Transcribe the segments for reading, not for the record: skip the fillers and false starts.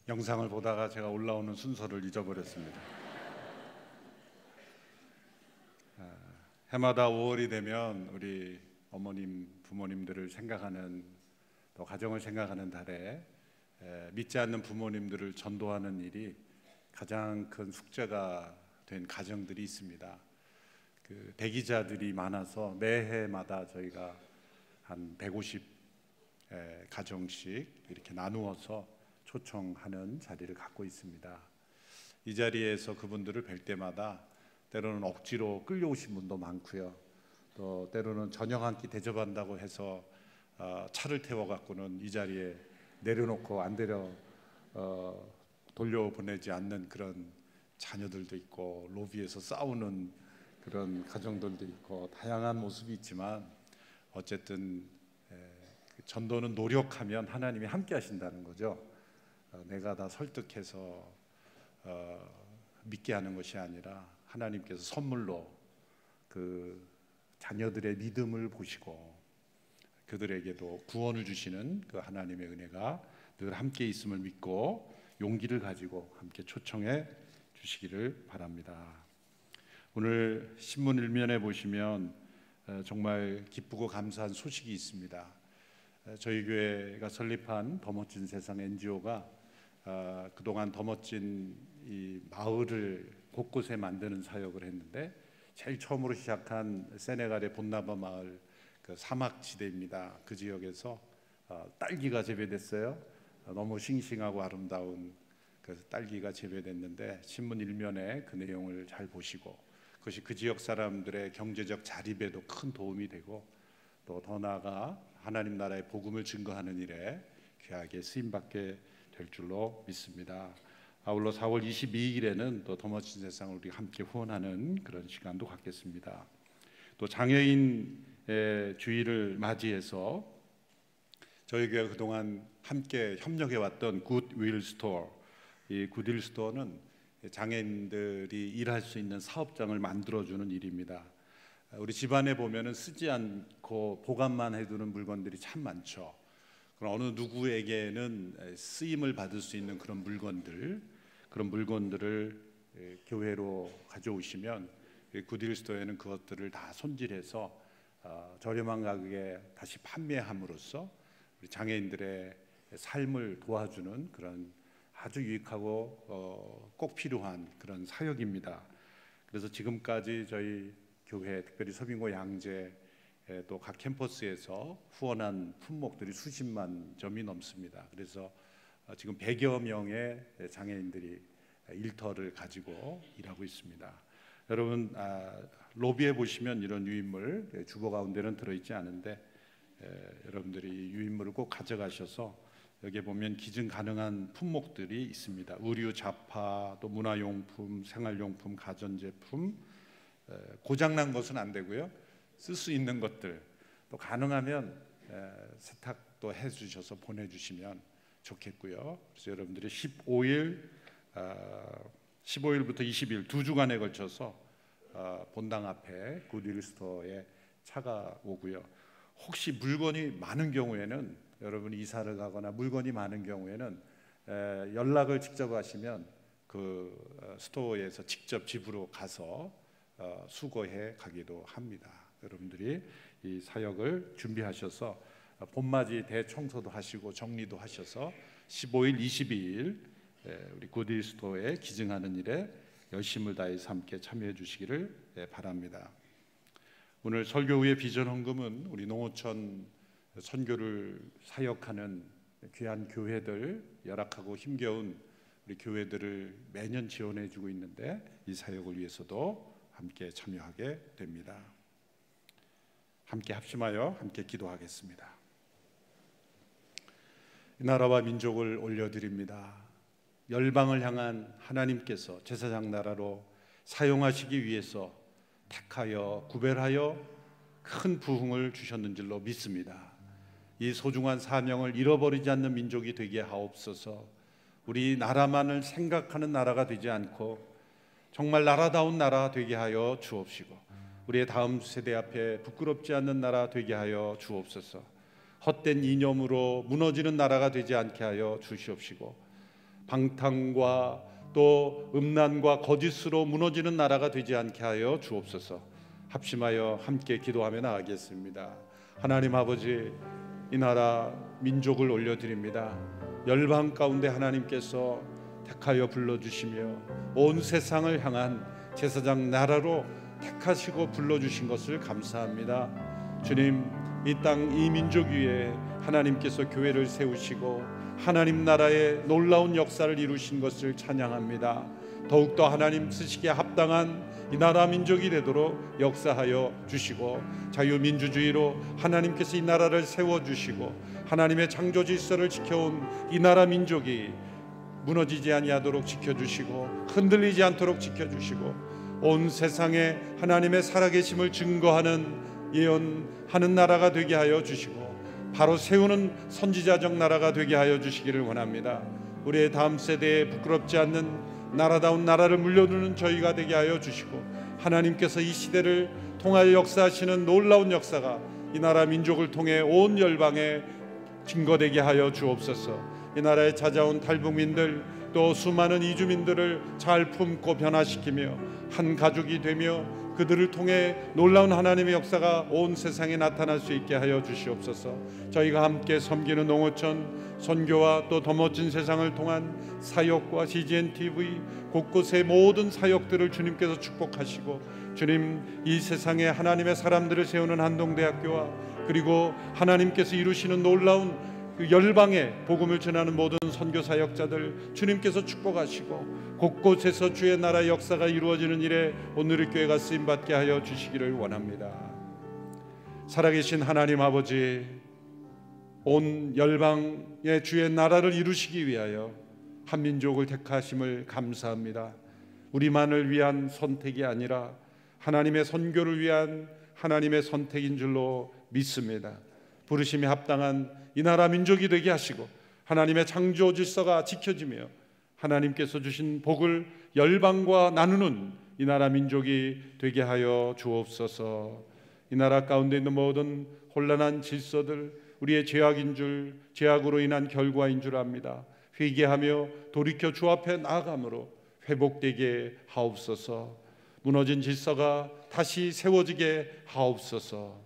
영상을 보다가 제가 올라오는 순서를 잊어버렸습니다. 해마다 5월이 되면 우리 어머님, 부모님들을 생각하는, 또 가정을 생각하는 달에 믿지 않는 부모님들을 전도하는 일이 가장 큰 숙제가 된 가정들이 있습니다. 그 대기자들이 많아서 매해마다 저희가 한 150 가정씩 이렇게 나누어서 초청하는 자리를 갖고 있습니다. 이 자리에서 그분들을 뵐 때마다 때로는 억지로 끌려오신 분도 많고요. 또 때로는 저녁 한 끼 대접한다고 해서 차를 태워갖고는 이 자리에 내려놓고 안 돌려보내지 않는 그런 자녀들도 있고, 로비에서 싸우는 그런 가정들도 있고, 다양한 모습이 있지만 어쨌든 전도는 노력하면 하나님이 함께 하신다는 거죠. 내가 다 설득해서 믿게 하는 것이 아니라 하나님께서 선물로 그 자녀들의 믿음을 보시고 그들에게도 구원을 주시는 그 하나님의 은혜가 늘 함께 있음을 믿고 용기를 가지고 함께 초청해 주시기를 바랍니다. 오늘 신문 일면에 보시면 정말 기쁘고 감사한 소식이 있습니다. 저희 교회가 설립한 더 멋진 세상 NGO가 그동안 더 멋진 이 마을을 곳곳에 만드는 사역을 했는데, 제일 처음으로 시작한 세네갈의 본나바 마을, 그 사막지대입니다. 그 지역에서 딸기가 재배됐어요. 너무 싱싱하고 아름다운 그 딸기가 재배됐는데, 신문 일면에 그 내용을 잘 보시고 그것이 그 지역 사람들의 경제적 자립에도 큰 도움이 되고, 또 더 나아가 하나님 나라의 복음을 증거하는 일에 귀하게 쓰임받게 될 줄로 믿습니다. 아울러 4월 22일에는 또 더 멋진 세상을 우리 함께 후원하는 그런 시간도 갖겠습니다. 또 장애인의 주일을 맞이해서 저희 교회가 그동안 함께 협력해왔던 굿윌 스토어, 이 굿윌 스토어는 장애인들이 일할 수 있는 사업장을 만들어주는 일입니다. 우리 집안에 보면은 쓰지 않고 보관만 해두는 물건들이 참 많죠. 그럼 어느 누구에게는 쓰임을 받을 수 있는 그런 물건들을 교회로 가져오시면 굿윌 스토어에는 그것들을 다 손질해서 저렴한 가격에 다시 판매함으로써 우리 장애인들의 삶을 도와주는 그런 아주 유익하고 꼭 필요한 그런 사역입니다. 그래서 지금까지 저희 교회, 특별히 서빙고 양재 또 각 캠퍼스에서 후원한 품목들이 수십만 점이 넘습니다. 그래서 지금 100여 명의 장애인들이 일터를 가지고 일하고 있습니다. 여러분, 로비에 보시면 이런 유인물, 주거 가운데는 들어있지 않은데 여러분들이 유인물을 꼭 가져가셔서 여기에 보면 기증 가능한 품목들이 있습니다. 의류, 잡화, 또 문화용품, 생활용품, 가전제품, 고장난 것은 안 되고요. 쓸 수 있는 것들, 또 가능하면 세탁도 해주셔서 보내주시면 좋겠고요. 그래서 여러분들이 15일부터 20일 두 주간에 걸쳐서 본당 앞에 굿윌 스토어에 차가 오고요. 혹시 물건이 많은 경우에는, 여러분이 이사를 가거나 물건이 많은 경우에는 연락을 직접 하시면 그 스토어에서 직접 집으로 가서 수거해 가기도 합니다. 여러분들이 이 사역을 준비하셔서 봄맞이 대청소도 하시고 정리도 하셔서 15일, 22일 우리 굿윌 스토어에 기증하는 일에 열심을 다해서 함께 참여해 주시기를 바랍니다. 오늘 설교 후의 비전 헌금은 우리 농어촌 선교를 사역하는 귀한 교회들, 열악하고 힘겨운 우리 교회들을 매년 지원해 주고 있는데, 이 사역을 위해서도 함께 참여하게 됩니다. 함께 합심하여 함께 기도하겠습니다. 이 나라와 민족을 올려드립니다. 열방을 향한 하나님께서 제사장 나라로 사용하시기 위해서 택하여 구별하여 큰 부흥을 주셨는 줄로 믿습니다. 이 소중한 사명을 잃어버리지 않는 민족이 되게 하옵소서. 우리 나라만을 생각하는 나라가 되지 않고 정말 나라다운 나라 되게 하여 주옵시고, 우리의 다음 세대 앞에 부끄럽지 않는 나라 되게 하여 주옵소서. 헛된 이념으로 무너지는 나라가 되지 않게 하여 주시옵시고, 방탕과 또 음란과 거짓으로 무너지는 나라가 되지 않게 하여 주옵소서. 합심하여 함께 기도하며 나아가겠습니다. 하나님 아버지, 이 나라 민족을 올려드립니다. 열방 가운데 하나님께서 택하여 불러주시며 온 세상을 향한 제사장 나라로 택하시고 불러주신 것을 감사합니다. 주님, 이 땅 이 민족 위에 하나님께서 교회를 세우시고 하나님 나라의 놀라운 역사를 이루신 것을 찬양합니다. 더욱더 하나님 쓰시기에 합당한 이 나라 민족이 되도록 역사하여 주시고 자유민주주의로 하나님께서 이 나라를 세워주시고 하나님의 창조 질서를 지켜온 이 나라 민족이 무너지지 아니하도록 지켜주시고 흔들리지 않도록 지켜주시고 온 세상에 하나님의 살아계심을 증거하는 예언하는 나라가 되게 하여 주시고 바로 세우는 선지자적 나라가 되게 하여 주시기를 원합니다. 우리의 다음 세대에 부끄럽지 않는 나라다운 나라를 물려주는 저희가 되게 하여 주시고 하나님께서 이 시대를 통하여 역사하시는 놀라운 역사가 이 나라 민족을 통해 온 열방에 증거되게 하여 주옵소서. 이 나라에 찾아온 탈북민들 또 수많은 이주민들을 잘 품고 변화시키며 한 가족이 되며 그들을 통해 놀라운 하나님의 역사가 온 세상에 나타날 수 있게 하여 주시옵소서. 저희가 함께 섬기는 농어촌 선교와 또 더 멋진 세상을 통한 사역과 CGN TV 곳곳의 모든 사역들을 주님께서 축복하시고 주님, 이 세상에 하나님의 사람들을 세우는 한동대학교와 그리고 하나님께서 이루시는 놀라운 그 열방에 복음을 전하는 모든 선교 사역자들 주님께서 축복하시고 곳곳에서 주의 나라 역사가 이루어지는 일에 오늘의 교회가 쓰임받게 하여 주시기를 원합니다. 살아계신 하나님 아버지, 온 열방의 주의 나라를 이루시기 위하여 한민족을 택하심을 감사합니다. 우리만을 위한 선택이 아니라 하나님의 선교를 위한 하나님의 선택인 줄로 믿습니다. 부르심에 합당한 이 나라 민족이 되게 하시고 하나님의 창조 질서가 지켜지며 하나님께서 주신 복을 열방과 나누는 이 나라 민족이 되게 하여 주옵소서. 이 나라 가운데 있는 모든 혼란한 질서들 우리의 죄악인 줄, 죄악으로 인한 결과인 줄 압니다. 회개하며 돌이켜 주 앞에 나아감으로 회복되게 하옵소서. 무너진 질서가 다시 세워지게 하옵소서.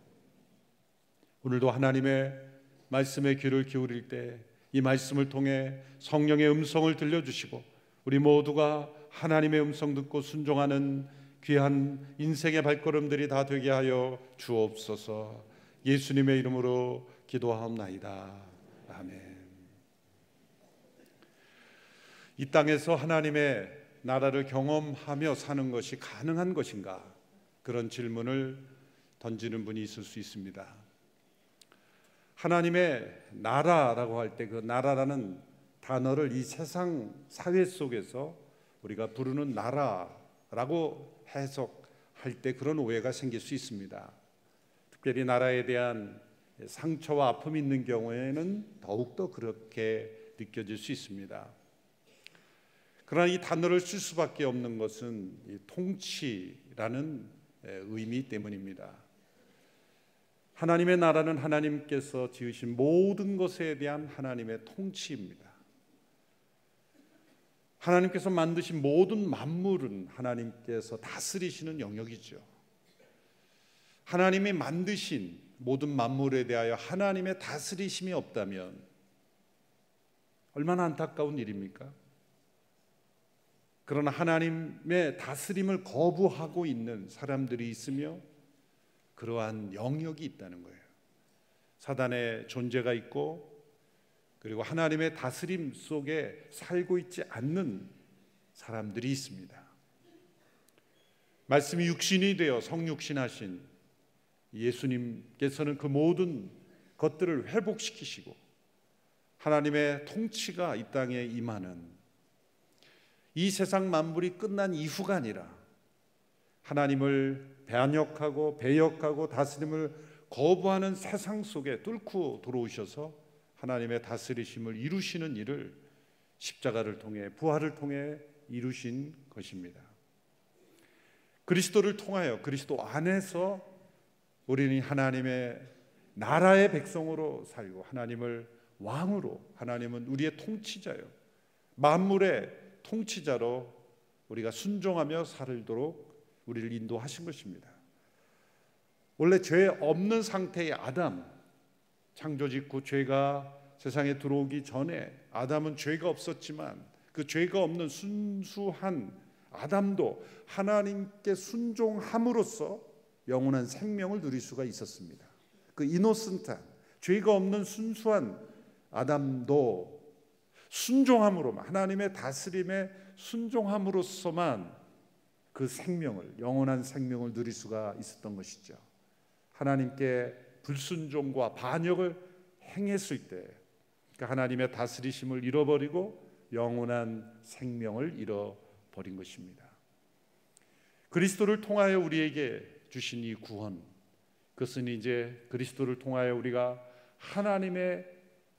오늘도 하나님의 말씀에 귀를 기울일 때 이 말씀을 통해 성령의 음성을 들려주시고 우리 모두가 하나님의 음성 듣고 순종하는 귀한 인생의 발걸음들이 다 되게 하여 주옵소서. 예수님의 이름으로 기도하옵나이다. 아멘. 이 땅에서 하나님의 나라를 경험하며 사는 것이 가능한 것인가? 그런 질문을 던지는 분이 있을 수 있습니다. 하나님의 나라라고 할 때 그 나라라는 단어를 이 세상 사회 속에서 우리가 부르는 나라라고 해석할 때 그런 오해가 생길 수 있습니다. 특별히 나라에 대한 상처와 아픔이 있는 경우에는 더욱더 그렇게 느껴질 수 있습니다. 그러나 이 단어를 쓸 수밖에 없는 것은 이 통치라는 의미 때문입니다. 하나님의 나라는 하나님께서 지으신 모든 것에 대한 하나님의 통치입니다. 하나님께서 만드신 모든 만물은 하나님께서 다스리시는 영역이죠. 하나님이 만드신 모든 만물에 대하여 하나님의 다스리심이 없다면 얼마나 안타까운 일입니까? 그러나 하나님의 다스림을 거부하고 있는 사람들이 있으며 그러한 영역이 있다는 거예요. 사단의 존재가 있고 그리고 하나님의 다스림 속에 살고 있지 않는 사람들이 있습니다. 말씀이 육신이 되어 성육신하신 예수님께서는 그 모든 것들을 회복시키시고 하나님의 통치가 이 땅에 임하는 이 세상 만물이 끝난 이후가 아니라 하나님을 반역하고 배역하고 다스림을 거부하는 세상 속에 뚫고 들어오셔서 하나님의 다스리심을 이루시는 일을 십자가를 통해 부활을 통해 이루신 것입니다. 그리스도를 통하여 그리스도 안에서 우리는 하나님의 나라의 백성으로 살고 하나님을 왕으로, 하나님은 우리의 통치자요 만물의 통치자로 우리가 순종하며 살도록 우리를 인도하신 것입니다. 원래 죄 없는 상태의 아담, 창조 직후 죄가 세상에 들어오기 전에 아담은 죄가 없었지만 그 죄가 없는 순수한 아담도 하나님께 순종함으로써 영원한 생명을 누릴 수가 있었습니다. 그 이노센트한 죄가 없는 순수한 아담도 순종함으로만, 하나님의 다스림에 순종함으로써만 그 생명을, 영원한 생명을 누릴 수가 있었던 것이죠. 하나님께 불순종과 반역을 행했을 때 하나님의 다스리심을 잃어버리고 영원한 생명을 잃어버린 것입니다. 그리스도를 통하여 우리에게 주신 이 구원, 그것은 이제 그리스도를 통하여 우리가 하나님의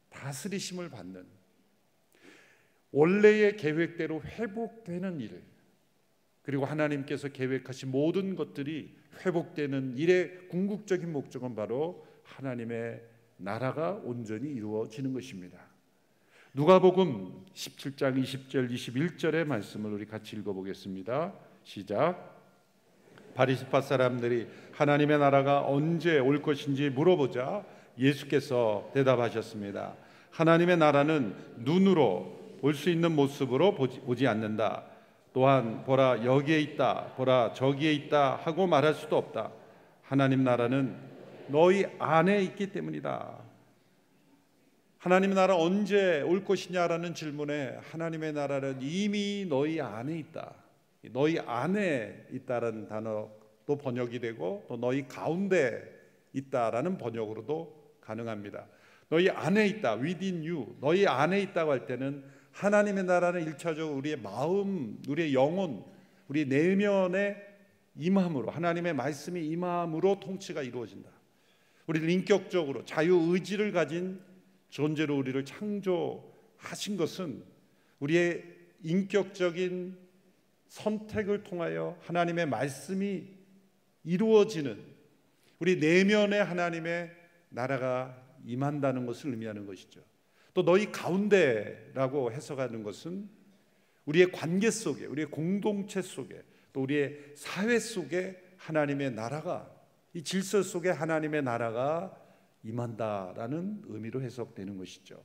다스리심을 받는, 원래의 계획대로 회복되는 일, 그리고 하나님께서 계획하신 모든 것들이 회복되는 일의 궁극적인 목적은 바로 하나님의 나라가 온전히 이루어지는 것입니다. 누가복음 17장 20절 21절의 말씀을 우리 같이 읽어보겠습니다. 시작. 바리새파 사람들이 하나님의 나라가 언제 올 것인지 물어보자 예수께서 대답하셨습니다. 하나님의 나라는 눈으로 볼 수 있는 모습으로 오지 않는다. 또한 보라 여기에 있다, 보라 저기에 있다 하고 말할 수도 없다. 하나님 나라는 너희 안에 있기 때문이다. 하나님의 나라 언제 올 것이냐라는 질문에 하나님의 나라는 이미 너희 안에 있다, 너희 안에 있다라는 단어도 번역이 되고 또 너희 가운데 있다라는 번역으로도 가능합니다. 너희 안에 있다, within you, 너희 안에 있다고 할 때는 하나님의 나라는 1차적으로 우리의 마음, 우리의 영혼, 우리 내면에 임함으로, 하나님의 말씀이 임함으로 통치가 이루어진다. 우리를 인격적으로 자유의지를 가진 존재로 우리를 창조하신 것은 우리의 인격적인 선택을 통하여 하나님의 말씀이 이루어지는, 우리 내면에 하나님의 나라가 임한다는 것을 의미하는 것이죠. 또 너희 가운데라고 해석하는 것은 우리의 관계 속에, 우리의 공동체 속에, 또 우리의 사회 속에 하나님의 나라가, 이 질서 속에 하나님의 나라가 임한다라는 의미로 해석되는 것이죠.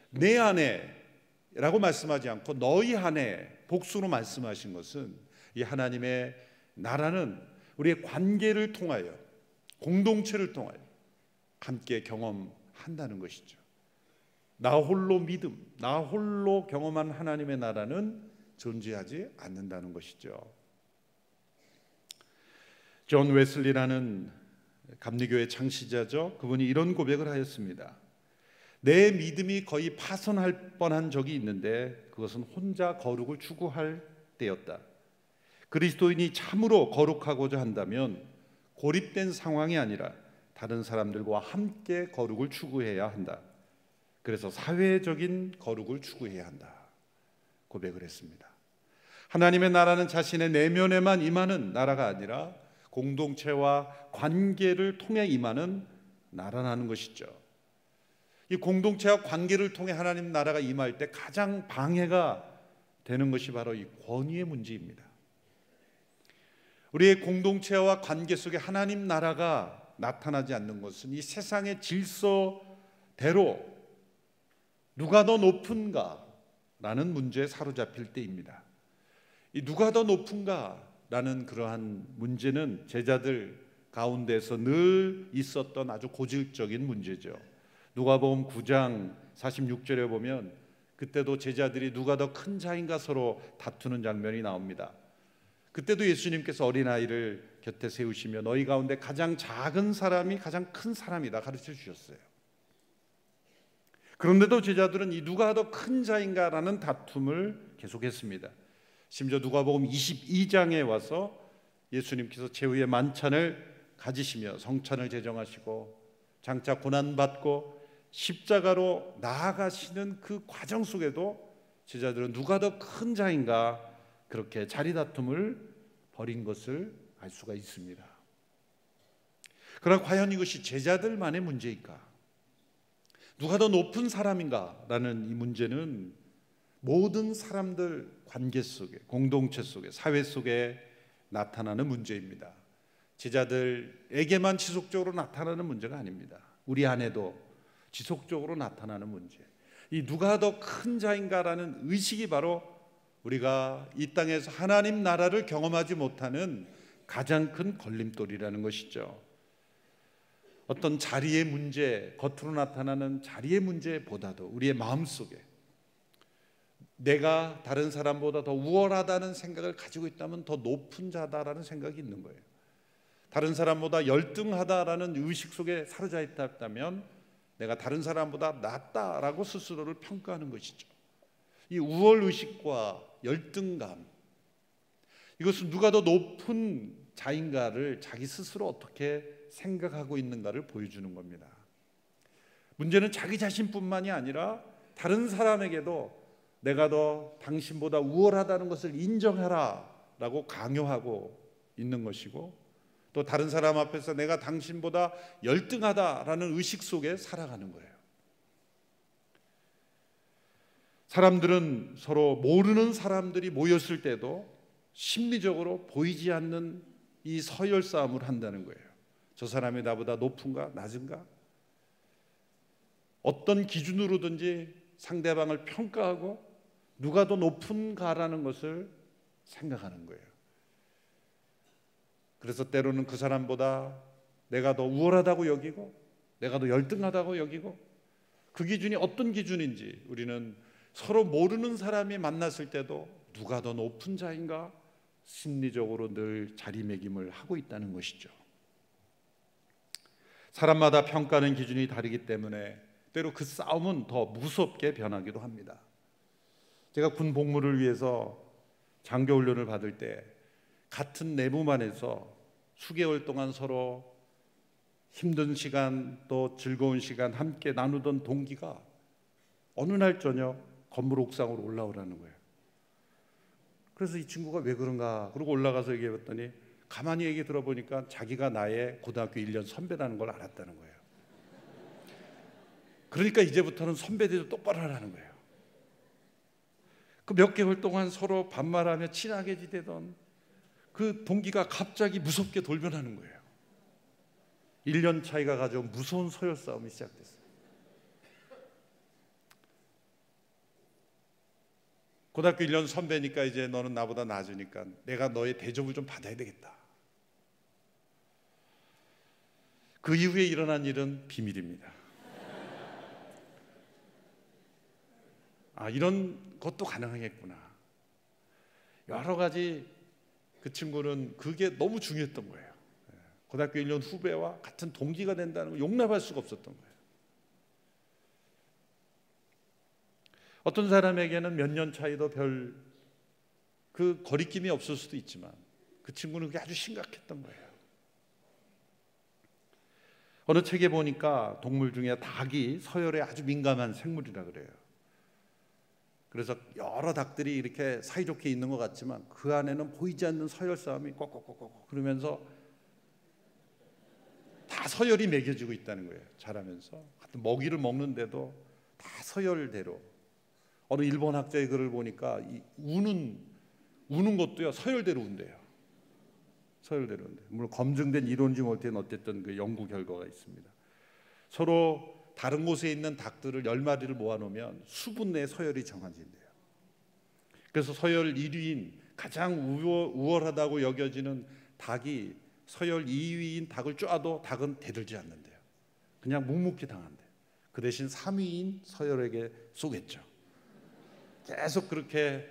내 안에라고 말씀하지 않고 너희 안에 복수로 말씀하신 것은 이 하나님의 나라는 우리의 관계를 통하여, 공동체를 통하여 함께 경험한다는 것이죠. 나 홀로 믿음, 나 홀로 경험한 하나님의 나라는 존재하지 않는다는 것이죠. 존 웨슬리라는 감리교의 창시자죠. 그분이 이런 고백을 하였습니다. 내 믿음이 거의 파손할 뻔한 적이 있는데 그것은 혼자 거룩을 추구할 때였다. 그리스도인이 참으로 거룩하고자 한다면 고립된 상황이 아니라 다른 사람들과 함께 거룩을 추구해야 한다. 그래서 사회적인 거룩을 추구해야 한다. 고백을 했습니다. 하나님의 나라는 자신의 내면에만 임하는 나라가 아니라 공동체와 관계를 통해 임하는 나라라는 것이죠. 이 공동체와 관계를 통해 하나님 나라가 임할 때 가장 방해가 되는 것이 바로 이 권위의 문제입니다. 우리의 공동체와 관계 속에 하나님 나라가 나타나지 않는 것은 이 세상의 질서대로 누가 더 높은가 라는 문제에 사로잡힐 때입니다. 이 누가 더 높은가 라는 그러한 문제는 제자들 가운데서 늘 있었던 아주 고질적인 문제죠. 누가복음 9장 46절에 보면 그때도 제자들이 누가 더 큰 자인가 서로 다투는 장면이 나옵니다. 그때도 예수님께서 어린아이를 곁에 세우시며 너희 가운데 가장 작은 사람이 가장 큰 사람이다 가르쳐 주셨어요. 그런데도 제자들은 이 누가 더 큰 자인가라는 다툼을 계속했습니다. 심지어 누가복음 22장에 와서 예수님께서 최후의 만찬을 가지시며 성찬을 제정하시고 장차 고난받고 십자가로 나아가시는 그 과정 속에도 제자들은 누가 더 큰 자인가 그렇게 자리 다툼을 벌인 것을 알 수가 있습니다. 그러나 과연 이것이 제자들만의 문제일까? 누가 더 높은 사람인가? 라는 이 문제는 모든 사람들 관계 속에, 공동체 속에, 사회 속에 나타나는 문제입니다. 제자들에게만 지속적으로 나타나는 문제가 아닙니다. 우리 안에도 지속적으로 나타나는 문제. 이 누가 더 큰 자인가라는 의식이 바로 우리가 이 땅에서 하나님 나라를 경험하지 못하는 가장 큰 걸림돌이라는 것이죠. 어떤 자리의 문제, 겉으로 나타나는 자리의 문제보다도 우리의 마음속에 내가 다른 사람보다 더 우월하다는 생각을 가지고 있다면 더 높은 자다라는 생각이 있는 거예요. 다른 사람보다 열등하다라는 의식 속에 사로잡혀 있다면 내가 다른 사람보다 낫다라고 스스로를 평가하는 것이죠. 이 우월의식과 열등감, 이것은 누가 더 높은 자인가를 자기 스스로 어떻게 생각하고 있는가를 보여주는 겁니다. 문제는 자기 자신뿐만이 아니라 다른 사람에게도 내가 더 당신보다 우월하다는 것을 인정해라 라고 강요하고 있는 것이고, 또 다른 사람 앞에서 내가 당신보다 열등하다라는 의식 속에 살아가는 거예요. 사람들은 서로 모르는 사람들이 모였을 때도 심리적으로 보이지 않는 이 서열 싸움을 한다는 거예요. 저 사람이 나보다 높은가 낮은가? 어떤 기준으로든지 상대방을 평가하고 누가 더 높은가라는 것을 생각하는 거예요. 그래서 때로는 그 사람보다 내가 더 우월하다고 여기고 내가 더 열등하다고 여기고, 그 기준이 어떤 기준인지 우리는 서로 모르는 사람이 만났을 때도 누가 더 높은 자인가 심리적으로 늘 자리매김을 하고 있다는 것이죠. 사람마다 평가하는 기준이 다르기 때문에 때로 그 싸움은 더 무섭게 변하기도 합니다. 제가 군 복무를 위해서 장교훈련을 받을 때 같은 내부만에서 수개월 동안 서로 힘든 시간 또 즐거운 시간 함께 나누던 동기가 어느 날 저녁 건물 옥상으로 올라오라는 거예요. 그래서 이 친구가 왜 그런가 그러고 올라가서 얘기해봤더니 가만히 얘기 들어보니까 자기가 나의 고등학교 1년 선배라는 걸 알았다는 거예요. 그러니까 이제부터는 선배들도 똑바로 하라는 거예요. 그 몇 개월 동안 서로 반말하며 친하게 지내던 그 동기가 갑자기 무섭게 돌변하는 거예요. 1년 차이가 가져온 무서운 서열 싸움이 시작됐어요. 고등학교 1년 선배니까 이제 너는 나보다 낮으니까 내가 너의 대접을 좀 받아야 되겠다. 그 이후에 일어난 일은 비밀입니다. 이런 것도 가능하겠구나. 여러 가지 그 친구는 그게 너무 중요했던 거예요. 고등학교 1년 후배와 같은 동기가 된다는 걸 용납할 수가 없었던 거예요. 어떤 사람에게는 몇 년 차이도 별 그 거리낌이 없을 수도 있지만 그 친구는 그게 아주 심각했던 거예요. 어느 책에 보니까 동물 중에 닭이 서열에 아주 민감한 생물이라 그래요. 그래서 여러 닭들이 이렇게 사이좋게 있는 것 같지만 그 안에는 보이지 않는 서열 싸움이 꼭꼭꼭꼭 그러면서 다 서열이 매겨지고 있다는 거예요. 자라면서 같은 먹이를 먹는데도 다 서열대로. 어느 일본 학자의 글을 보니까 이 우는 것도요 서열대로 운대요. 서열대로 운대. 물론 검증된 이론인지 못한 어쨌든 그 연구 결과가 있습니다. 서로 다른 곳에 있는 닭들을 10마리를 모아놓으면 수분 내 서열이 정해진대요. 그래서 서열 1위인 가장 우월하다고 여겨지는 닭이 서열 2위인 닭을 쪼아도 닭은 대들지 않는데요. 그냥 묵묵히 당한대요. 그 대신 3위인 서열에게 쏘겠죠. 계속 그렇게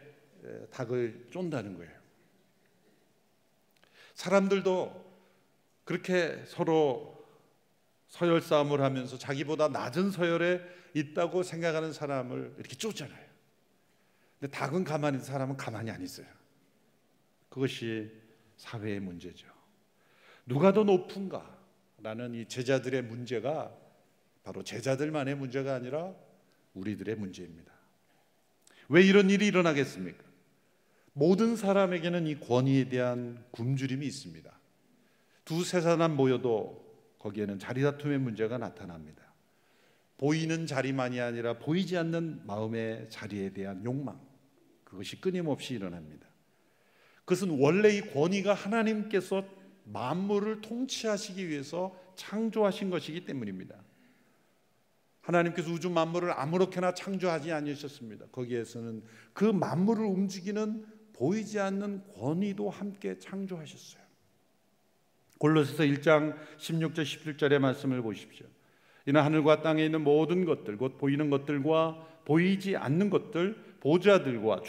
닭을 쫀다는 거예요. 사람들도 그렇게 서로 서열 싸움을 하면서 자기보다 낮은 서열에 있다고 생각하는 사람을 이렇게 쫓잖아요. 근데 닭은 가만히 있는 사람은 가만히 안 있어요. 그것이 사회의 문제죠. 누가 더 높은가? 라는 이 제자들의 문제가 바로 제자들만의 문제가 아니라 우리들의 문제입니다. 왜 이런 일이 일어나겠습니까? 모든 사람에게는 이 권위에 대한 굶주림이 있습니다. 두세 사람 모여도 거기에는 자리다툼의 문제가 나타납니다. 보이는 자리만이 아니라 보이지 않는 마음의 자리에 대한 욕망. 그것이 끊임없이 일어납니다. 그것은 원래 이 권위가 하나님께서 만물을 통치하시기 위해서 창조하신 것이기 때문입니다. 하나님께서 우주 만물을 아무렇게나 창조하지 않으셨습니다. 거기에서는 그 만물을 움직이는 보이지 않는 권위도 함께 창조하셨어요. 골로새서 1장 16절 17절의 말씀을 보십시오. 이는 하늘과 땅에 있는 모든 것들, 곧 보이는 것들과 보이지 않는 것들, 보좌들과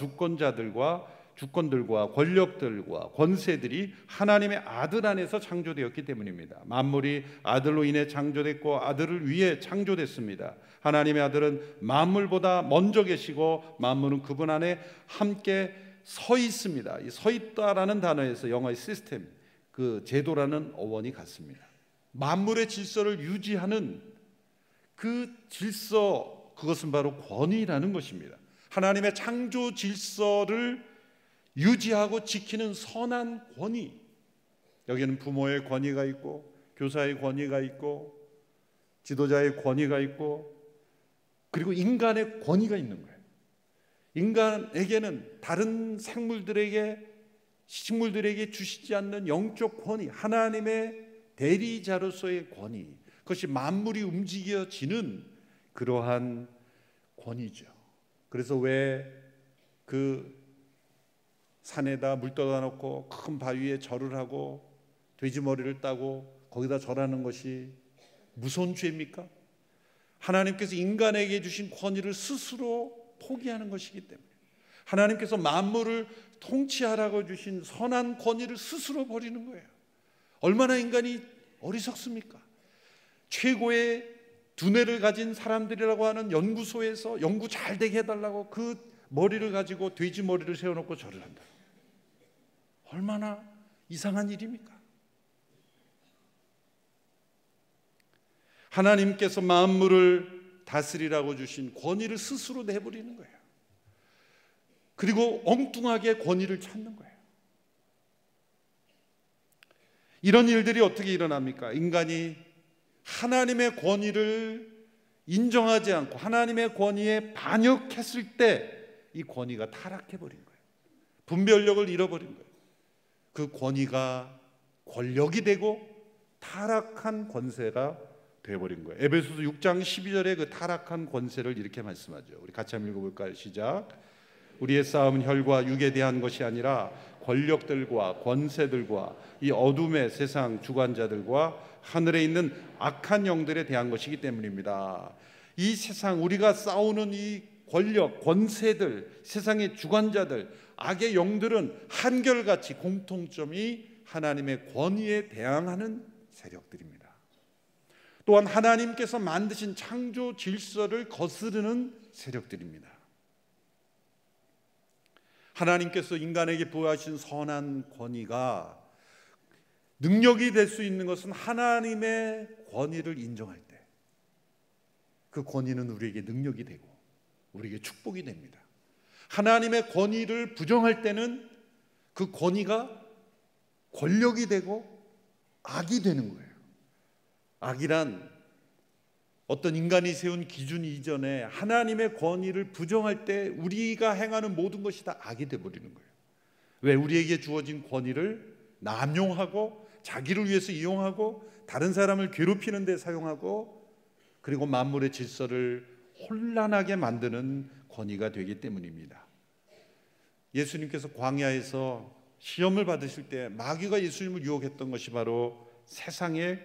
주권들과 권력들과 권세들이 하나님의 아들 안에서 창조되었기 때문입니다. 만물이 아들로 인해 창조됐고 아들을 위해 창조됐습니다. 하나님의 아들은 만물보다 먼저 계시고 만물은 그분 안에 함께 서 있습니다. 이 서 있다라는 단어에서 영어의 시스템, 그 제도라는 어원이 같습니다. 만물의 질서를 유지하는 그 질서, 그것은 바로 권위라는 것입니다. 하나님의 창조 질서를 유지하고 지키는 선한 권위. 여기는 부모의 권위가 있고 교사의 권위가 있고 지도자의 권위가 있고 그리고 인간의 권위가 있는 거예요. 인간에게는 다른 생물들에게 식물들에게 주시지 않는 영적 권위, 하나님의 대리자로서의 권위, 그것이 만물이 움직여지는 그러한 권위죠. 그래서 왜 그 산에다 물 떠다 놓고 큰 바위에 절을 하고 돼지 머리를 따고 거기다 절하는 것이 무서운 죄입니까? 하나님께서 인간에게 주신 권위를 스스로 포기하는 것이기 때문에, 하나님께서 만물을 통치하라고 주신 선한 권위를 스스로 버리는 거예요. 얼마나 인간이 어리석습니까? 최고의 두뇌를 가진 사람들이라고 하는 연구소에서 연구 잘 되게 해달라고 그 머리를 가지고 돼지 머리를 세워놓고 절을 한다. 얼마나 이상한 일입니까? 하나님께서 만물을 다스리라고 주신 권위를 스스로 내버리는 거예요. 그리고 엉뚱하게 권위를 찾는 거예요. 이런 일들이 어떻게 일어납니까? 인간이 하나님의 권위를 인정하지 않고 하나님의 권위에 반역했을 때 이 권위가 타락해버린 거예요. 분별력을 잃어버린 거예요. 그 권위가 권력이 되고 타락한 권세가 되어버린 거예요. 에베소서 6장 12절에 그 타락한 권세를 이렇게 말씀하죠. 우리 같이 한번 읽어볼까요? 시작. 우리의 싸움은 혈과 육에 대한 것이 아니라 권력들과 권세들과 이 어둠의 세상 주관자들과 하늘에 있는 악한 영들에 대한 것이기 때문입니다. 이 세상, 우리가 싸우는 이 권력, 권세들, 세상의 주관자들, 악의 영들은 한결같이 공통점이 하나님의 권위에 대항하는 세력들입니다. 또한 하나님께서 만드신 창조 질서를 거스르는 세력들입니다. 하나님께서 인간에게 부여하신 선한 권위가 능력이 될 수 있는 것은 하나님의 권위를 인정할 때, 그 권위는 우리에게 능력이 되고 우리에게 축복이 됩니다. 하나님의 권위를 부정할 때는 그 권위가 권력이 되고 악이 되는 거예요. 악이란 어떤 인간이 세운 기준 이전에 하나님의 권위를 부정할 때 우리가 행하는 모든 것이 다 악이 되어버리는 거예요. 왜? 우리에게 주어진 권위를 남용하고 자기를 위해서 이용하고 다른 사람을 괴롭히는 데 사용하고 그리고 만물의 질서를 혼란하게 만드는 권위가 되기 때문입니다. 예수님께서 광야에서 시험을 받으실 때 마귀가 예수님을 유혹했던 것이 바로 세상에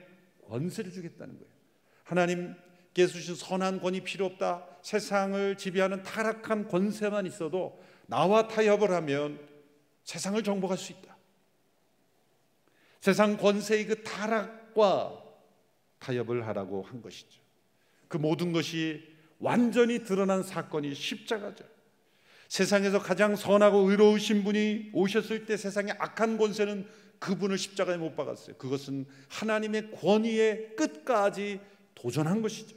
권세를 주겠다는 거예요. 하나님께서 주신 선한 권위 필요 없다, 세상을 지배하는 타락한 권세만 있어도 나와 타협을 하면 세상을 정복할 수 있다. 세상 권세의 그 타락과 타협을 하라고 한 것이죠. 그 모든 것이 완전히 드러난 사건이 십자가죠. 세상에서 가장 선하고 의로우신 분이 오셨을 때 세상의 악한 권세는 그분을 십자가에 못 박았어요. 그것은 하나님의 권위의 끝까지 도전한 것이죠.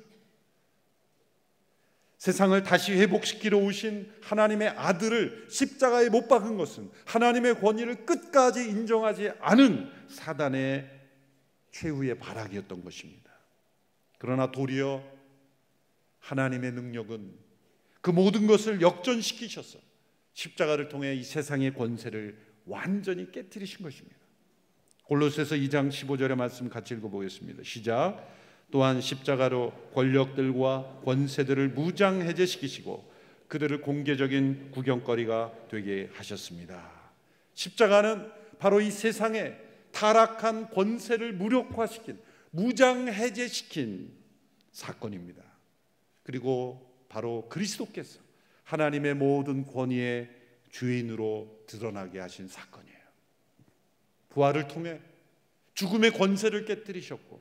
세상을 다시 회복시키러 오신 하나님의 아들을 십자가에 못 박은 것은 하나님의 권위를 끝까지 인정하지 않은 사단의 최후의 발악이었던 것입니다. 그러나 도리어 하나님의 능력은 그 모든 것을 역전시키셔서 십자가를 통해 이 세상의 권세를 완전히 깨뜨리신 것입니다. 골로새서 2장 15절의 말씀 같이 읽어보겠습니다. 시작. 또한 십자가로 권력들과 권세들을 무장해제시키시고 그들을 공개적인 구경거리가 되게 하셨습니다. 십자가는 바로 이 세상에 타락한 권세를 무력화시킨, 무장해제시킨 사건입니다. 그리고 바로 그리스도께서 하나님의 모든 권위의 주인으로 드러나게 하신 사건이에요. 부활을 통해 죽음의 권세를 깨뜨리셨고,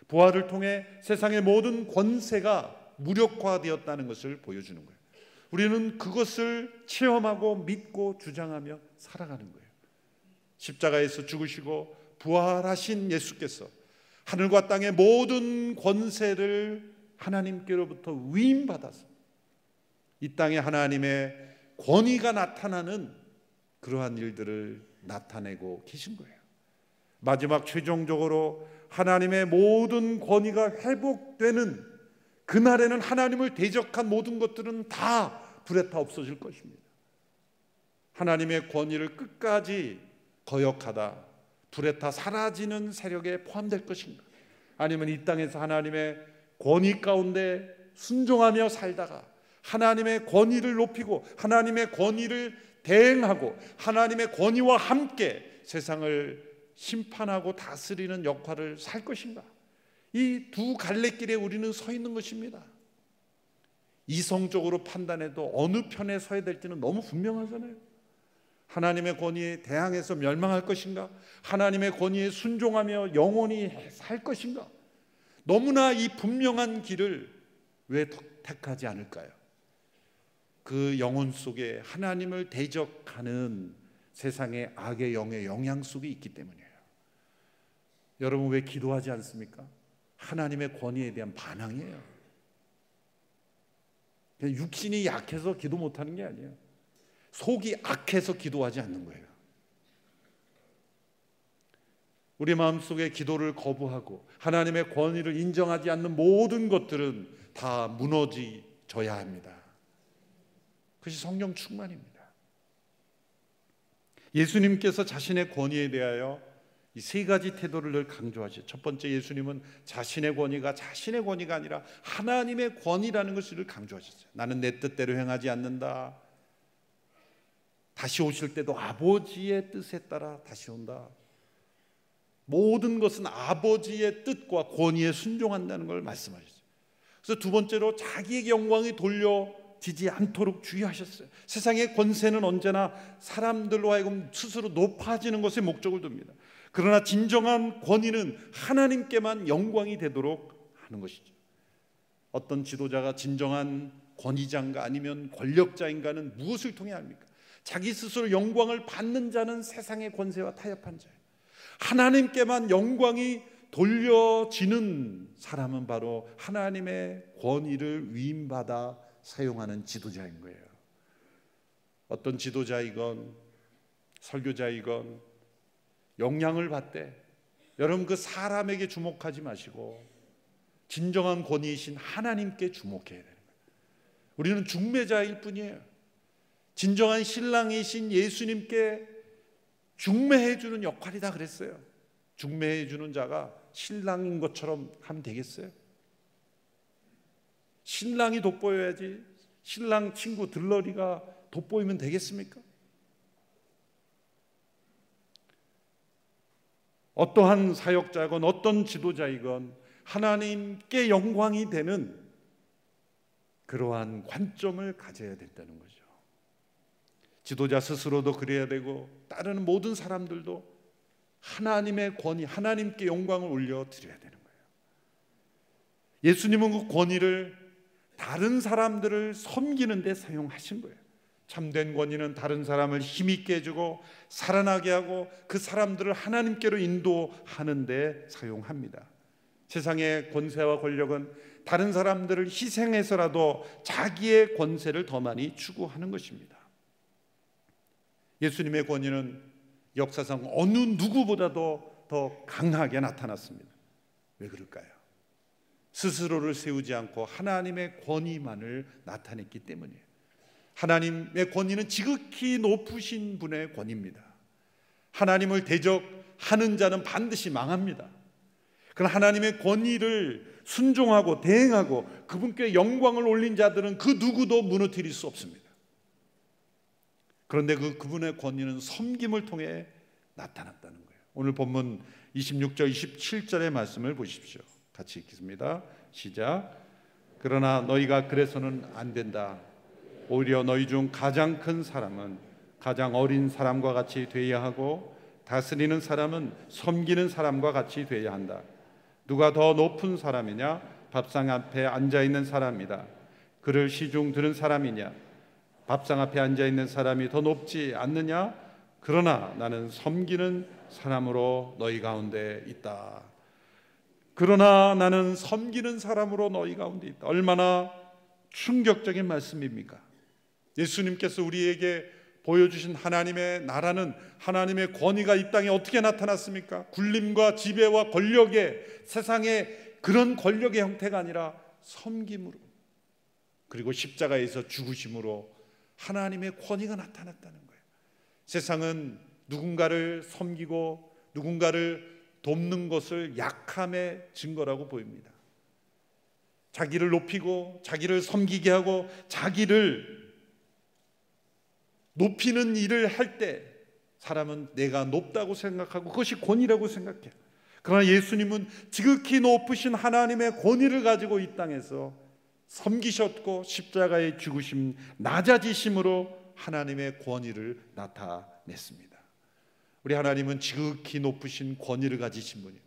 부활을 통해 세상의 모든 권세가 무력화되었다는 것을 보여주는 거예요. 우리는 그것을 체험하고 믿고 주장하며 살아가는 거예요. 십자가에서 죽으시고 부활하신 예수께서 하늘과 땅의 모든 권세를 하나님께로부터 위임받아서 이 땅에 하나님의 권위가 나타나는 그러한 일들을 나타내고 계신 거예요. 마지막 최종적으로 하나님의 모든 권위가 회복되는 그날에는 하나님을 대적한 모든 것들은 다 불에 타 없어질 것입니다. 하나님의 권위를 끝까지 거역하다 불에 타 사라지는 세력에 포함될 것인가? 아니면 이 땅에서 하나님의 권위 가운데 순종하며 살다가 하나님의 권위를 높이고 하나님의 권위를 대행하고 하나님의 권위와 함께 세상을 심판하고 다스리는 역할을 살 것인가? 이 두 갈래길에 우리는 서 있는 것입니다. 이성적으로 판단해도 어느 편에 서야 될지는 너무 분명하잖아요. 하나님의 권위에 대항해서 멸망할 것인가? 하나님의 권위에 순종하며 영원히 살 것인가? 너무나 이 분명한 길을 왜 택하지 않을까요? 그 영혼 속에 하나님을 대적하는 세상의 악의 영의 영향 속에 있기 때문이에요. 여러분 왜 기도하지 않습니까? 하나님의 권위에 대한 반항이에요. 그냥 육신이 약해서 기도 못하는 게 아니에요. 속이 악해서 기도하지 않는 거예요. 우리 마음속에 기도를 거부하고 하나님의 권위를 인정하지 않는 모든 것들은 다 무너져야 합니다. 그것이 성령 충만입니다. 예수님께서 자신의 권위에 대하여 이 세 가지 태도를 늘 강조하시죠. 첫 번째, 예수님은 자신의 권위가 아니라 하나님의 권위라는 것을 늘 강조하셨어요. 나는 내 뜻대로 행하지 않는다. 다시 오실 때도 아버지의 뜻에 따라 다시 온다. 모든 것은 아버지의 뜻과 권위에 순종한다는 걸 말씀하셨어요. 그래서 두 번째로 자기의 영광이 돌려지지 않도록 주의하셨어요. 세상의 권세는 언제나 사람들로 하여금 스스로 높아지는 것에 목적을 둡니다. 그러나 진정한 권위는 하나님께만 영광이 되도록 하는 것이죠. 어떤 지도자가 진정한 권위자인가 아니면 권력자인가는 무엇을 통해 합니까? 자기 스스로 영광을 받는 자는 세상의 권세와 타협한 자예요. 하나님께만 영광이 돌려지는 사람은 바로 하나님의 권위를 위임받아 사용하는 지도자인 거예요. 어떤 지도자이건 설교자이건 영향을 받되 여러분 그 사람에게 주목하지 마시고 진정한 권위이신 하나님께 주목해야 되는 거예요. 우리는 중매자일 뿐이에요. 진정한 신랑이신 예수님께 중매해 주는 역할이다 그랬어요. 중매해 주는 자가 신랑인 것처럼 하면 되겠어요? 신랑이 돋보여야지 신랑 친구 들러리가 돋보이면 되겠습니까? 어떠한 사역자건 어떤 지도자이건 하나님께 영광이 되는 그러한 관점을 가져야 된다는 거죠. 지도자 스스로도 그래야 되고 따르는 모든 사람들도 하나님의 권위, 하나님께 영광을 올려드려야 되는 거예요. 예수님은 그 권위를 다른 사람들을 섬기는 데 사용하신 거예요. 참된 권위는 다른 사람을 힘있게 해주고 살아나게 하고 그 사람들을 하나님께로 인도하는 데 사용합니다. 세상의 권세와 권력은 다른 사람들을 희생해서라도 자기의 권세를 더 많이 추구하는 것입니다. 예수님의 권위는 역사상 어느 누구보다도 더 강하게 나타났습니다. 왜 그럴까요? 스스로를 세우지 않고 하나님의 권위만을 나타냈기 때문이에요. 하나님의 권위는 지극히 높으신 분의 권위입니다. 하나님을 대적하는 자는 반드시 망합니다. 그러나 하나님의 권위를 순종하고 대행하고 그분께 영광을 올린 자들은 그 누구도 무너뜨릴 수 없습니다. 그런데 그분의 권위는 섬김을 통해 나타났다는 거예요. 오늘 본문 26절 27절의 말씀을 보십시오. 같이 읽겠습니다. 시작. 그러나 너희가 그래서는 안 된다. 오히려 너희 중 가장 큰 사람은 가장 어린 사람과 같이 되어야 하고 다스리는 사람은 섬기는 사람과 같이 되어야 한다. 누가 더 높은 사람이냐? 밥상 앞에 앉아있는 사람이다. 그를 시중 들은 사람이냐? 밥상 앞에 앉아있는 사람이 더 높지 않느냐? 그러나 나는 섬기는 사람으로 너희 가운데 있다. 그러나 나는 섬기는 사람으로 너희 가운데 있다. 얼마나 충격적인 말씀입니까? 예수님께서 우리에게 보여주신 하나님의 나라는, 하나님의 권위가 이 땅에 어떻게 나타났습니까? 군림과 지배와 권력의, 세상의 그런 권력의 형태가 아니라 섬김으로, 그리고 십자가에서 죽으심으로 하나님의 권위가 나타났다는 거예요. 세상은 누군가를 섬기고 누군가를 돕는 것을 약함의 증거라고 보입니다. 자기를 높이고 자기를 섬기게 하고 자기를 높이는 일을 할 때 사람은 내가 높다고 생각하고 그것이 권위라고 생각해요. 그러나 예수님은 지극히 높으신 하나님의 권위를 가지고 이 땅에서 섬기셨고 십자가의 죽으심, 낮아지심으로 하나님의 권위를 나타냈습니다. 우리 하나님은 지극히 높으신 권위를 가지신 분이에요.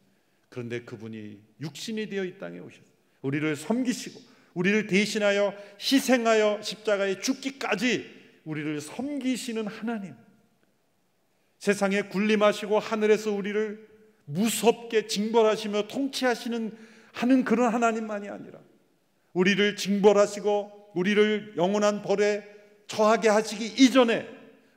그런데 그분이 육신이 되어 이 땅에 오셔서 우리를 섬기시고 우리를 대신하여 희생하여 십자가에 죽기까지 우리를 섬기시는 하나님, 세상에 군림하시고 하늘에서 우리를 무섭게 징벌하시며 통치하시는 하는 그런 하나님만이 아니라 우리를 징벌하시고 우리를 영원한 벌에 처하게 하시기 이전에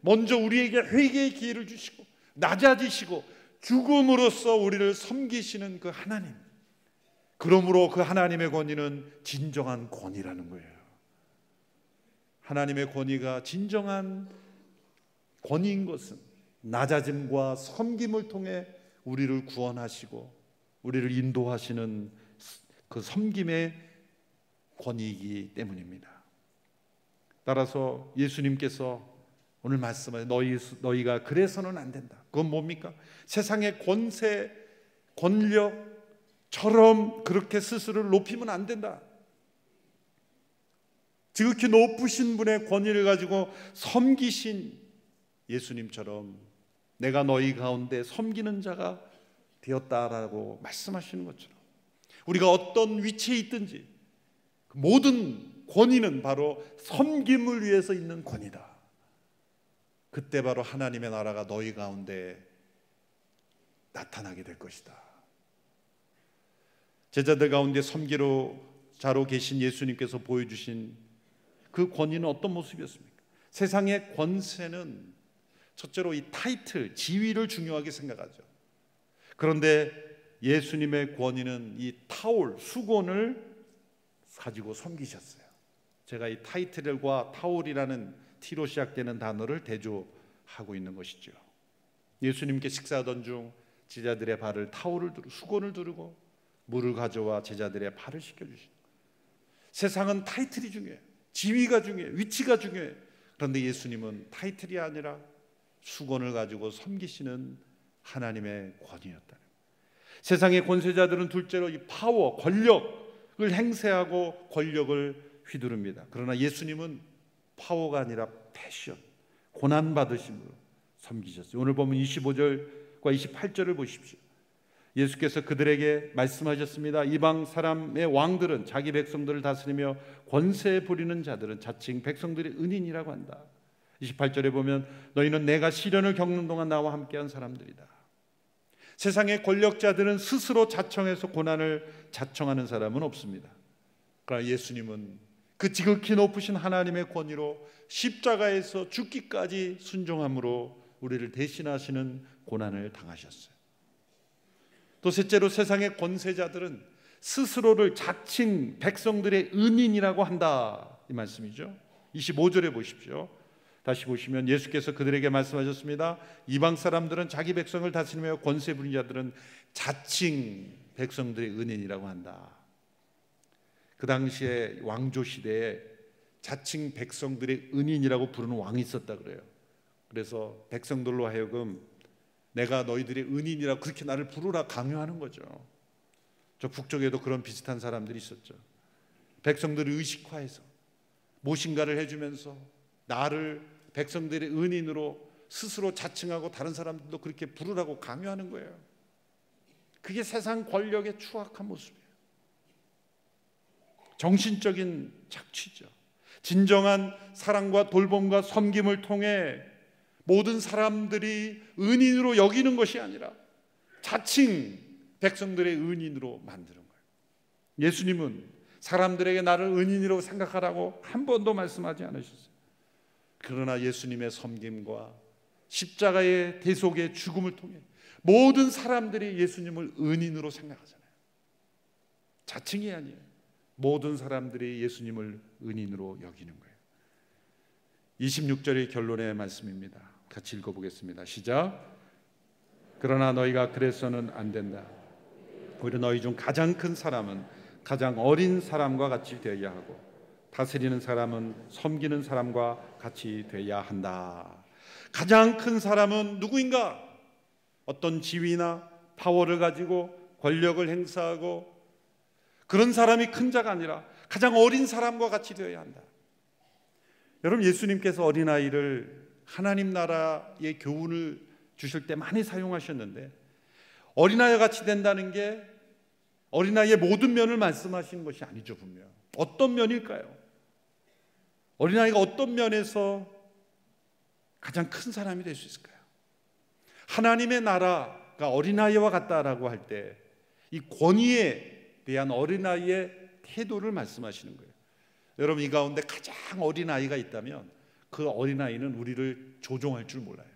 먼저 우리에게 회개의 기회를 주시고 낮아지시고 죽음으로써 우리를 섬기시는 그 하나님, 그러므로 그 하나님의 권위는 진정한 권위라는 거예요. 하나님의 권위가 진정한 권위인 것은 낮아짐과 섬김을 통해 우리를 구원하시고 우리를 인도하시는 그 섬김의 권위이기 때문입니다. 따라서 예수님께서 오늘 말씀에 너희가 그래서는 안 된다. 그건 뭡니까? 세상의 권세, 권력처럼 그렇게 스스로를 높이면 안 된다. 지극히 높으신 분의 권위를 가지고 섬기신 예수님처럼 내가 너희 가운데 섬기는 자가 되었다라고 말씀하시는 것처럼 우리가 어떤 위치에 있든지 모든 권위는 바로 섬김을 위해서 있는 권위다. 그때 바로 하나님의 나라가 너희 가운데 나타나게 될 것이다. 제자들 가운데 섬기자로 계신 예수님께서 보여주신 그 권위는 어떤 모습이었습니까? 세상의 권세는 첫째로 이 타이틀, 지위를 중요하게 생각하죠. 그런데 예수님의 권위는 이 타올, 수건을 가지고 섬기셨어요. 제가 이 타이틀과 타올이라는 T로 시작되는 단어를 대조하고 있는 것이죠. 예수님께 식사하던 중 제자들의 발을 타올을 두르고 수건을 두르고 물을 가져와 제자들의 발을 씻겨주시고, 세상은 타이틀이 중요해요. 지위가 중요해요. 위치가 중요해요. 그런데 예수님은 타이틀이 아니라 수건을 가지고 섬기시는 하나님의 권위였다. 세상의 권세자들은 둘째로 이 파워, 권력을 행세하고 권력을 휘두릅니다. 그러나 예수님은 파워가 아니라 패션, 고난받으심으로 섬기셨어요. 오늘 보면 25절과 28절을 보십시오. 예수께서 그들에게 말씀하셨습니다. 이방 사람의 왕들은 자기 백성들을 다스리며 권세 부리는 자들은 자칭 백성들의 은인이라고 한다. 28절에 보면 너희는 내가 시련을 겪는 동안 나와 함께한 사람들이다. 세상의 권력자들은 스스로 자청해서 고난을 자청하는 사람은 없습니다. 그러나 예수님은 그 지극히 높으신 하나님의 권위로 십자가에서 죽기까지 순종함으로 우리를 대신하시는 고난을 당하셨어요. 또 셋째로 세상의 권세자들은 스스로를 자칭 백성들의 은인이라고 한다, 이 말씀이죠. 25절에 보십시오. 다시 보시면 예수께서 그들에게 말씀하셨습니다. 이방 사람들은 자기 백성을 다스리며 권세 부린 자들은 자칭 백성들의 은인이라고 한다. 그 당시에 왕조 시대에 자칭 백성들의 은인이라고 부르는 왕이 있었다 그래요. 그래서 백성들로 하여금 내가 너희들의 은인이라고 그렇게 나를 부르라 강요하는 거죠. 저 북쪽에도 그런 비슷한 사람들이 있었죠. 백성들을 의식화해서 무엇인가를 해주면서 나를 백성들의 은인으로 스스로 자칭하고 다른 사람들도 그렇게 부르라고 강요하는 거예요. 그게 세상 권력의 추악한 모습이에요. 정신적인 착취죠. 진정한 사랑과 돌봄과 섬김을 통해 모든 사람들이 은인으로 여기는 것이 아니라 자칭 백성들의 은인으로 만드는 거예요. 예수님은 사람들에게 나를 은인이라고 생각하라고 한 번도 말씀하지 않으셨어요. 그러나 예수님의 섬김과 십자가의 대속의 죽음을 통해 모든 사람들이 예수님을 은인으로 생각하잖아요. 자칭이 아니에요. 모든 사람들이 예수님을 은인으로 여기는 거예요. 26절의 결론의 말씀입니다. 같이 읽어보겠습니다. 시작. 그러나 너희가 그래서는 안 된다. 오히려 너희 중 가장 큰 사람은 가장 어린 사람과 같이 되어야 하고 다스리는 사람은 섬기는 사람과 같이 되어야 한다. 가장 큰 사람은 누구인가? 어떤 지위나 파워를 가지고 권력을 행사하고 그런 사람이 큰 자가 아니라 가장 어린 사람과 같이 되어야 한다. 여러분, 예수님께서 어린아이를 하나님 나라의 교훈을 주실 때 많이 사용하셨는데 어린아이와 같이 된다는 게 어린아이의 모든 면을 말씀하시는 것이 아니죠. 분명 어떤 면일까요? 어린아이가 어떤 면에서 가장 큰 사람이 될 수 있을까요? 하나님의 나라가 어린아이와 같다라고 할 때 이 권위에 대한 어린아이의 태도를 말씀하시는 거예요. 여러분, 이 가운데 가장 어린아이가 있다면 그 어린아이는 우리를 조종할 줄 몰라요.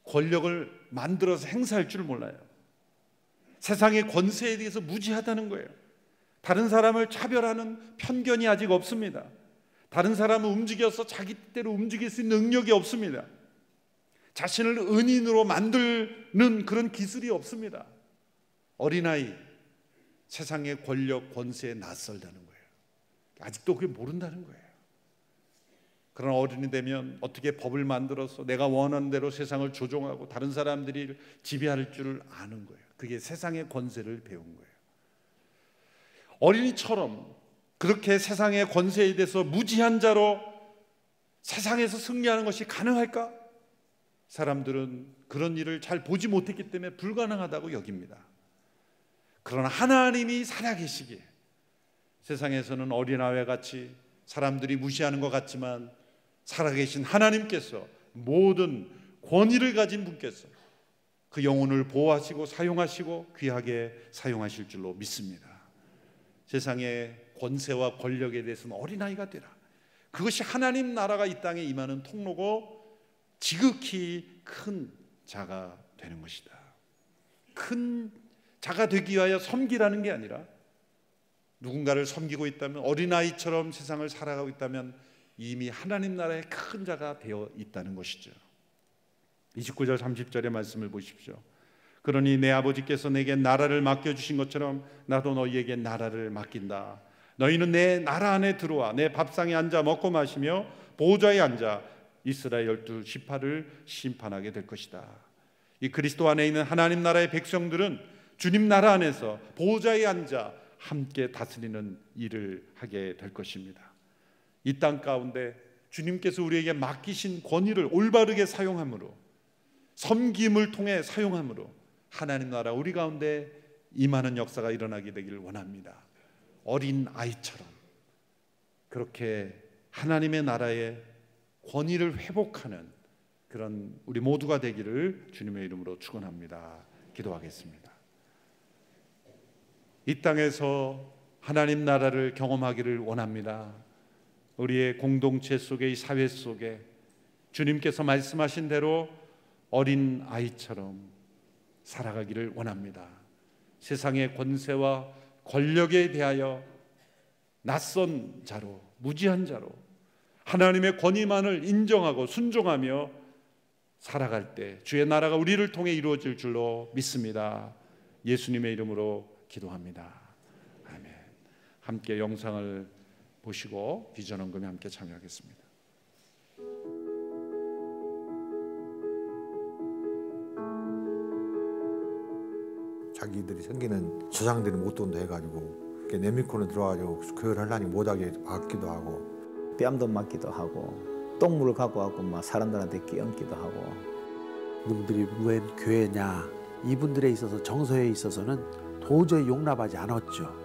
권력을 만들어서 행사할 줄 몰라요. 세상의 권세에 대해서 무지하다는 거예요. 다른 사람을 차별하는 편견이 아직 없습니다. 다른 사람을 움직여서 자기 뜻대로 움직일 수 있는 능력이 없습니다. 자신을 은인으로 만드는 그런 기술이 없습니다. 어린아이, 세상의 권력, 권세에 낯설다는 거예요. 아직도 그게 모른다는 거예요. 그런 어른이 되면 어떻게 법을 만들어서 내가 원하는 대로 세상을 조종하고 다른 사람들이 지배할 줄 아는 거예요. 그게 세상의 권세를 배운 거예요. 어린이처럼 그렇게 세상의 권세에 대해서 무지한 자로 세상에서 승리하는 것이 가능할까? 사람들은 그런 일을 잘 보지 못했기 때문에 불가능하다고 여깁니다. 그러나 하나님이 살아계시기에 세상에서는 어린아이와 같이 사람들이 무시하는 것 같지만 살아계신 하나님께서 모든 권위를 가진 분께서 그 영혼을 보호하시고 사용하시고 귀하게 사용하실 줄로 믿습니다. 세상의 권세와 권력에 대해서는 어린아이가 되라. 그것이 하나님 나라가 이 땅에 임하는 통로고 지극히 큰 자가 되는 것이다. 큰 자가 되기 위하여 섬기라는 게 아니라 누군가를 섬기고 있다면, 어린아이처럼 세상을 살아가고 있다면 이미 하나님 나라의 큰 자가 되어 있다는 것이죠. 29절 30절의 말씀을 보십시오. 그러니 내 아버지께서 내게 나라를 맡겨주신 것처럼 나도 너희에게 나라를 맡긴다. 너희는 내 나라 안에 들어와 내 밥상에 앉아 먹고 마시며 보좌에 앉아 이스라엘 12지파를 심판하게 될 것이다. 이 그리스도 안에 있는 하나님 나라의 백성들은 주님 나라 안에서 보좌에 앉아 함께 다스리는 일을 하게 될 것입니다. 이 땅 가운데 주님께서 우리에게 맡기신 권위를 올바르게 사용함으로, 섬김을 통해 사용함으로 하나님 나라 우리 가운데 임하는 역사가 일어나게 되기를 원합니다. 어린 아이처럼 그렇게 하나님의 나라의 권위를 회복하는 그런 우리 모두가 되기를 주님의 이름으로 축원합니다. 기도하겠습니다. 이 땅에서 하나님 나라를 경험하기를 원합니다. 우리의 공동체 속에, 이 사회 속에 주님께서 말씀하신 대로 어린 아이처럼 살아가기를 원합니다. 세상의 권세와 권력에 대하여 낯선 자로, 무지한 자로, 하나님의 권위만을 인정하고 순종하며 살아갈 때 주의 나라가 우리를 통해 이루어질 줄로 믿습니다. 예수님의 이름으로 기도합니다. 아멘. 함께 영상을 보시고 비전 헌금에 함께 참여하겠습니다. 자기들이 생기는 저장들이 못 돈다 해가지고 네미콘에 들어가지고 교회를 하려니 못하게 막기도 하고 뺨도 맞기도 하고 똥물을 갖고 와서 막 사람들한테 끼얹기도 하고. 이분들이 웬 교회냐, 이분들에 있어서 정서에 있어서는 도저히 용납하지 않았죠.